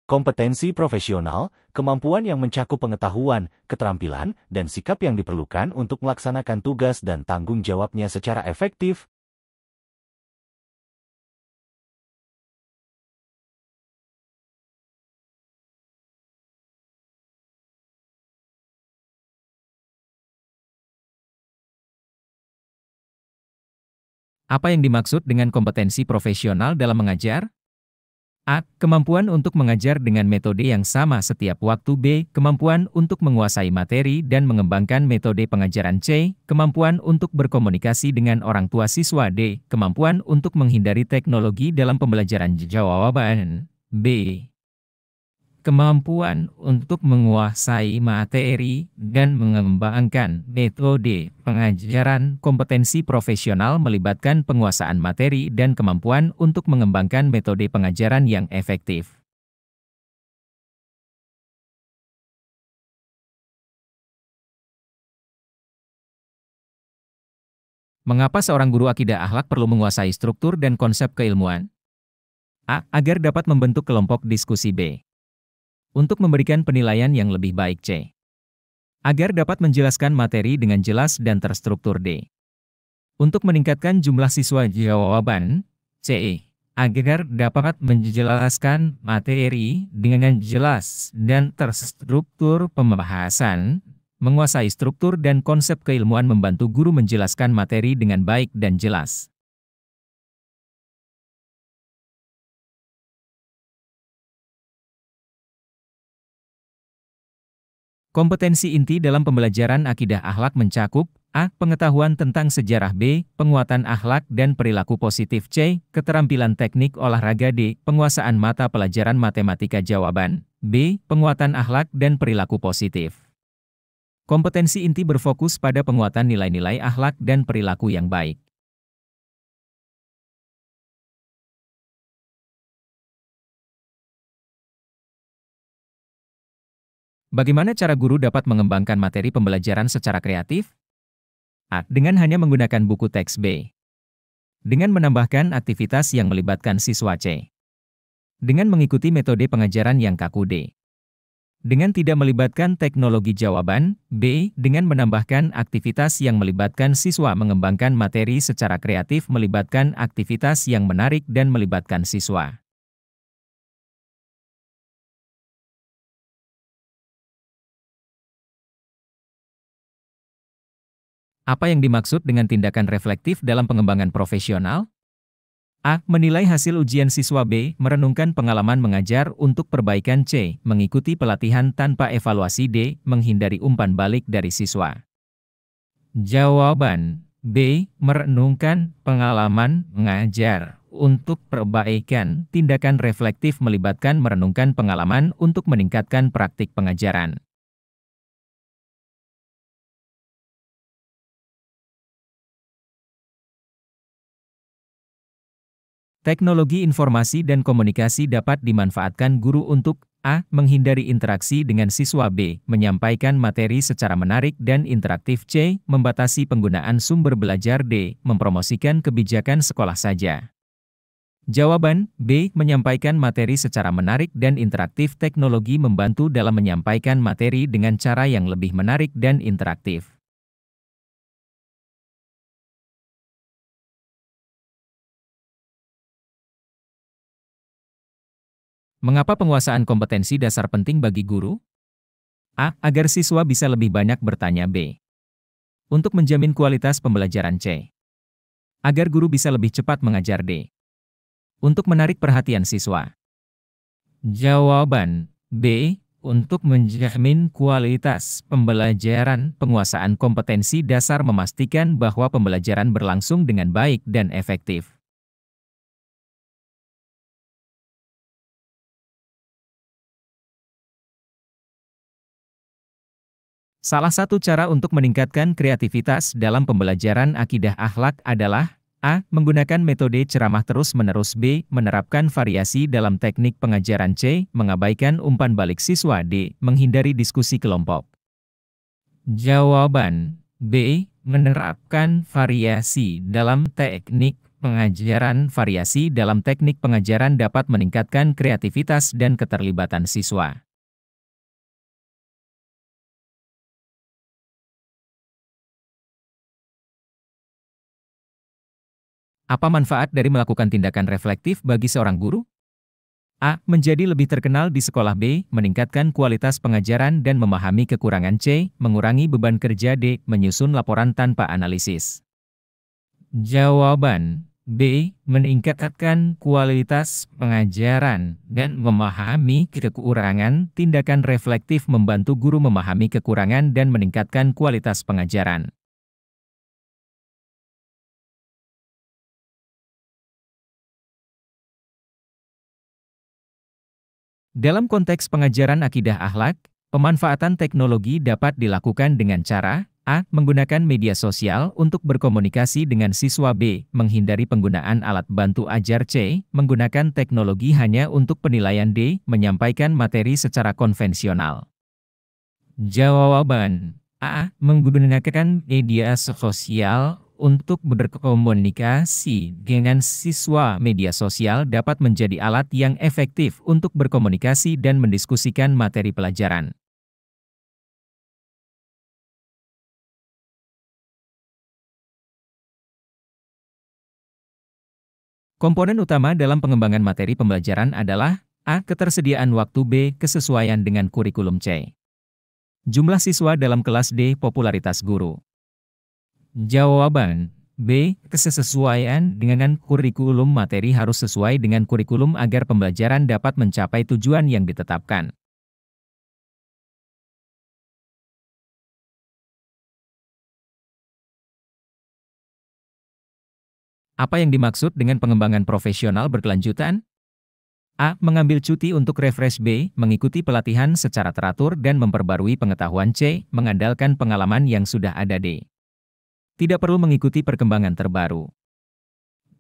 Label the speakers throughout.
Speaker 1: Kompetensi profesional, kemampuan yang mencakup pengetahuan, keterampilan, dan sikap yang diperlukan untuk melaksanakan tugas dan tanggung jawabnya secara efektif.
Speaker 2: Apa yang dimaksud dengan kompetensi profesional dalam mengajar? A. Kemampuan untuk mengajar dengan metode yang sama setiap waktu. B. Kemampuan untuk menguasai materi dan mengembangkan metode pengajaran. C. Kemampuan untuk berkomunikasi dengan orang tua siswa. D. Kemampuan untuk menghindari teknologi dalam pembelajaran. Jawaban B. Kemampuan untuk menguasai materi dan mengembangkan metode pengajaran. Kompetensi profesional melibatkan penguasaan materi dan kemampuan untuk mengembangkan metode pengajaran yang efektif. Mengapa seorang guru akidah akhlak perlu menguasai struktur dan konsep keilmuan? A. Agar dapat membentuk kelompok diskusi. B. Untuk memberikan penilaian yang lebih baik. C. Agar dapat menjelaskan materi dengan jelas dan terstruktur. D. Untuk meningkatkan jumlah siswa. Jawaban C. Agar dapat menjelaskan materi dengan jelas dan terstruktur. Pembahasan menguasai struktur dan konsep keilmuan membantu guru menjelaskan materi dengan baik dan jelas. Kompetensi inti dalam pembelajaran akidah akhlak mencakup A. Pengetahuan tentang sejarah. B. Penguatan akhlak dan perilaku positif. C. Keterampilan teknik olahraga. D. Penguasaan mata pelajaran matematika. Jawaban B. Penguatan akhlak dan perilaku positif. Kompetensi inti berfokus pada penguatan nilai-nilai akhlak dan perilaku yang baik. Bagaimana cara guru dapat mengembangkan materi pembelajaran secara kreatif? A. Dengan hanya menggunakan buku teks. B. Dengan menambahkan aktivitas yang melibatkan siswa. C. Dengan mengikuti metode pengajaran yang kaku. D. Dengan tidak melibatkan teknologi. Jawaban B. Dengan menambahkan aktivitas yang melibatkan siswa. Mengembangkan materi secara kreatif melibatkan aktivitas yang menarik dan melibatkan siswa. Apa yang dimaksud dengan tindakan reflektif dalam pengembangan profesional? A. Menilai hasil ujian siswa. B. Merenungkan pengalaman mengajar untuk perbaikan. C. Mengikuti pelatihan tanpa evaluasi. D. Menghindari umpan balik dari siswa. Jawaban B. Merenungkan pengalaman mengajar untuk perbaikan. Tindakan reflektif melibatkan merenungkan pengalaman untuk meningkatkan praktik pengajaran. Teknologi informasi dan komunikasi dapat dimanfaatkan guru untuk A. Menghindari interaksi dengan siswa. B. Menyampaikan materi secara menarik dan interaktif. C. Membatasi penggunaan sumber belajar. D. Mempromosikan kebijakan sekolah saja. Jawaban B. Menyampaikan materi secara menarik dan interaktif. Teknologi membantu dalam menyampaikan materi dengan cara yang lebih menarik dan interaktif. Mengapa penguasaan kompetensi dasar penting bagi guru? A. Agar siswa bisa lebih banyak bertanya. B. Untuk menjamin kualitas pembelajaran. C. Agar guru bisa lebih cepat mengajar. D. Untuk menarik perhatian siswa. Jawaban B. Untuk menjamin kualitas pembelajaran. Penguasaan kompetensi dasar memastikan bahwa pembelajaran berlangsung dengan baik dan efektif. Salah satu cara untuk meningkatkan kreativitas dalam pembelajaran akidah akhlak adalah A. Menggunakan metode ceramah terus-menerus. B. Menerapkan variasi dalam teknik pengajaran. C. Mengabaikan umpan balik siswa. D. Menghindari diskusi kelompok. Jawaban B. Menerapkan variasi dalam teknik pengajaran variasi dalam teknik pengajaran dapat meningkatkan kreativitas dan keterlibatan siswa. Apa manfaat dari melakukan tindakan reflektif bagi seorang guru? A. Menjadi lebih terkenal di sekolah. B. Meningkatkan kualitas pengajaran dan memahami kekurangan. C. Mengurangi beban kerja. D. Menyusun laporan tanpa analisis. Jawaban B. Meningkatkan kualitas pengajaran dan memahami kekurangan. Tindakan reflektif membantu guru memahami kekurangan dan meningkatkan kualitas pengajaran. Dalam konteks pengajaran akidah akhlak, pemanfaatan teknologi dapat dilakukan dengan cara A. Menggunakan media sosial untuk berkomunikasi dengan siswa. B. Menghindari penggunaan alat bantu ajar. C. Menggunakan teknologi hanya untuk penilaian. D. Menyampaikan materi secara konvensional. Jawaban A. Menggunakan media sosial untuk berkomunikasi dengan siswa. Media sosial dapat menjadi alat yang efektif untuk berkomunikasi dan mendiskusikan materi pelajaran. Komponen utama dalam pengembangan materi pembelajaran adalah A. Ketersediaan waktu. B. Kesesuaian dengan kurikulum. C. Jumlah siswa dalam kelas. D. Popularitas guru. Jawaban B. Kesesuaian dengan kurikulum. Materi harus sesuai dengan kurikulum agar pembelajaran dapat mencapai tujuan yang ditetapkan. Apa yang dimaksud dengan pengembangan profesional berkelanjutan? A. Mengambil cuti untuk refresh. B. Mengikuti pelatihan secara teratur dan memperbarui pengetahuan. C. Mengandalkan pengalaman yang sudah ada. D. Tidak perlu mengikuti perkembangan terbaru.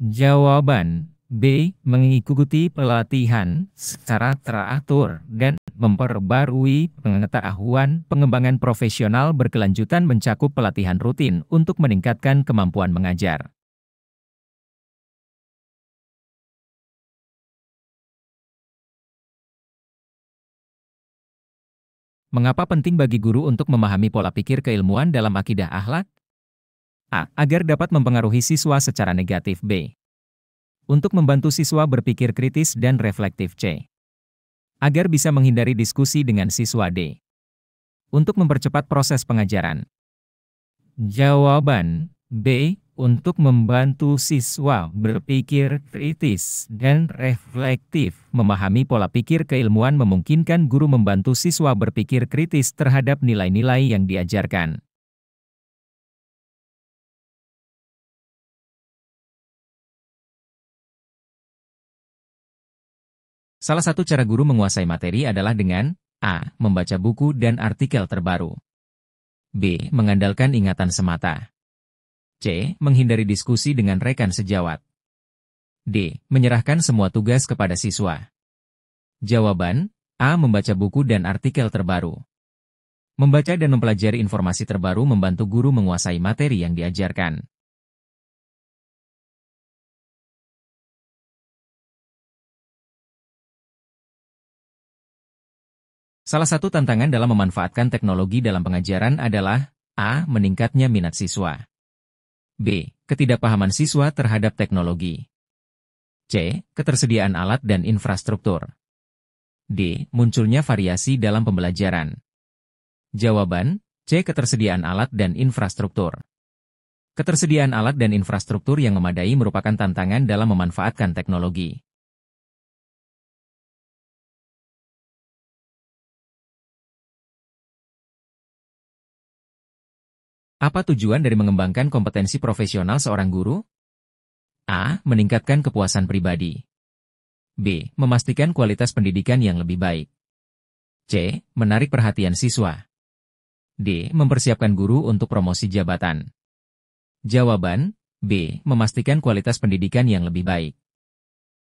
Speaker 2: Jawaban B. Mengikuti pelatihan secara teratur dan memperbarui pengetahuan. Pengembangan profesional berkelanjutan mencakup pelatihan rutin untuk meningkatkan kemampuan mengajar. Mengapa penting bagi guru untuk memahami pola pikir keilmuan dalam akidah akhlak? A. Agar dapat mempengaruhi siswa secara negatif. B. Untuk membantu siswa berpikir kritis dan reflektif. C. Agar bisa menghindari diskusi dengan siswa. D. Untuk mempercepat proses pengajaran. Jawaban B. Untuk membantu siswa berpikir kritis dan reflektif. Memahami pola pikir keilmuan memungkinkan guru membantu siswa berpikir kritis terhadap nilai-nilai yang diajarkan. Salah satu cara guru menguasai materi adalah dengan A. Membaca buku dan artikel terbaru. B. Mengandalkan ingatan semata. C. Menghindari diskusi dengan rekan sejawat. D. Menyerahkan semua tugas kepada siswa. Jawaban A. Membaca buku dan artikel terbaru. Membaca dan mempelajari informasi terbaru membantu guru menguasai materi yang diajarkan. Salah satu tantangan dalam memanfaatkan teknologi dalam pengajaran adalah A. Meningkatnya minat siswa. B. Ketidakpahaman siswa terhadap teknologi. C. Ketersediaan alat dan infrastruktur. D. Munculnya variasi dalam pembelajaran. Jawaban C. Ketersediaan alat dan infrastruktur. Ketersediaan alat dan infrastruktur yang memadai merupakan tantangan dalam memanfaatkan teknologi. Apa tujuan dari mengembangkan kompetensi profesional seorang guru? A. Meningkatkan kepuasan pribadi. B. Memastikan kualitas pendidikan yang lebih baik. C. Menarik perhatian siswa. D. Mempersiapkan guru untuk promosi jabatan. Jawaban B. Memastikan kualitas pendidikan yang lebih baik.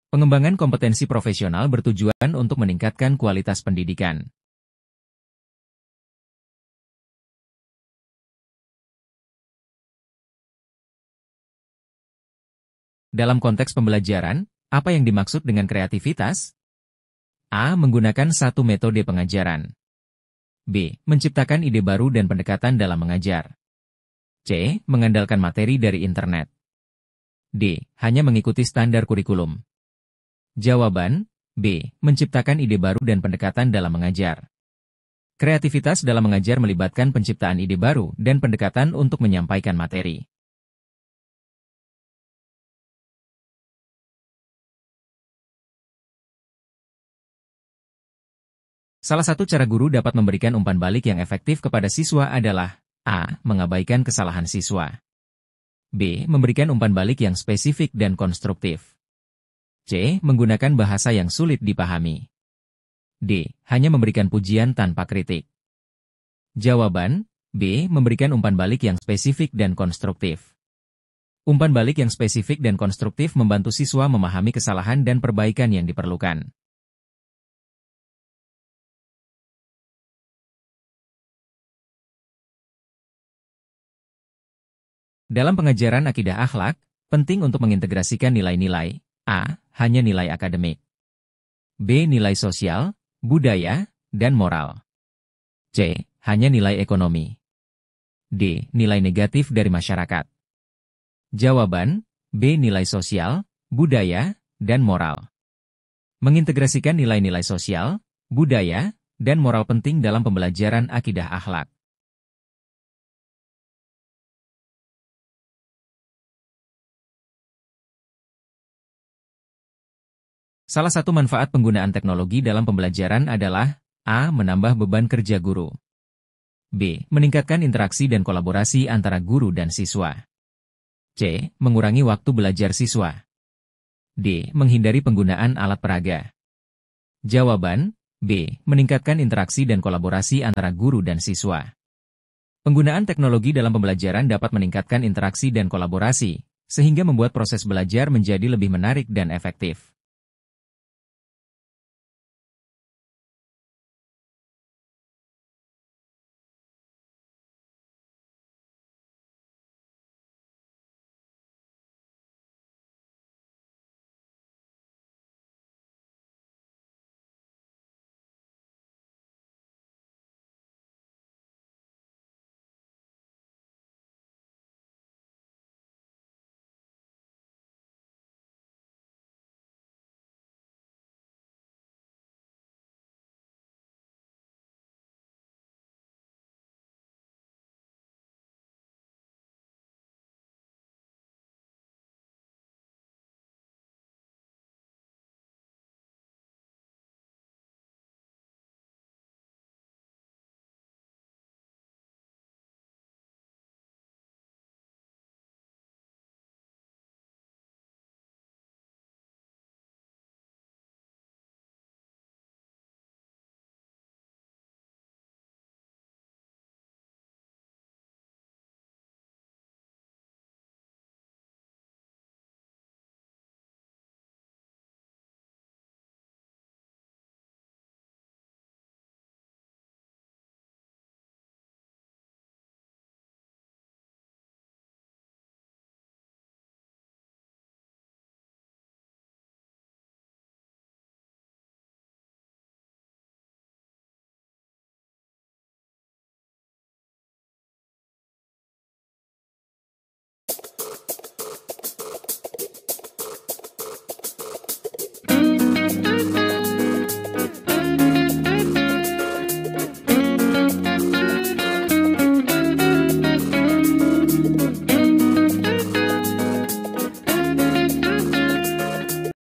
Speaker 2: Pengembangan kompetensi profesional bertujuan untuk meningkatkan kualitas pendidikan. Dalam konteks pembelajaran, apa yang dimaksud dengan kreativitas? A. Menggunakan satu metode pengajaran. B. Menciptakan ide baru dan pendekatan dalam mengajar. C. Mengandalkan materi dari internet. D. Hanya mengikuti standar kurikulum. Jawaban B. Menciptakan ide baru dan pendekatan dalam mengajar. Kreativitas dalam mengajar melibatkan penciptaan ide baru dan pendekatan untuk menyampaikan materi. Salah satu cara guru dapat memberikan umpan balik yang efektif kepada siswa adalah A. Mengabaikan kesalahan siswa. B. Memberikan umpan balik yang spesifik dan konstruktif. C. Menggunakan bahasa yang sulit dipahami. D. Hanya memberikan pujian tanpa kritik. Jawaban B. Memberikan umpan balik yang spesifik dan konstruktif. Umpan balik yang spesifik dan konstruktif membantu siswa memahami kesalahan dan perbaikan yang diperlukan. Dalam pengajaran akidah akhlak, penting untuk mengintegrasikan nilai-nilai A. Hanya nilai akademik. B. Nilai sosial, budaya, dan moral. C. Hanya nilai ekonomi. D. Nilai negatif dari masyarakat. Jawaban B. Nilai sosial, budaya, dan moral. Mengintegrasikan nilai-nilai sosial, budaya, dan moral penting dalam pembelajaran akidah akhlak. Salah satu manfaat penggunaan teknologi dalam pembelajaran adalah A. Menambah beban kerja guru. B. Meningkatkan interaksi dan kolaborasi antara guru dan siswa. C. Mengurangi waktu belajar siswa. D. Menghindari penggunaan alat peraga. Jawaban B. Meningkatkan interaksi dan kolaborasi antara guru dan siswa. Penggunaan teknologi dalam pembelajaran dapat meningkatkan interaksi dan kolaborasi, sehingga membuat proses belajar menjadi lebih menarik dan efektif.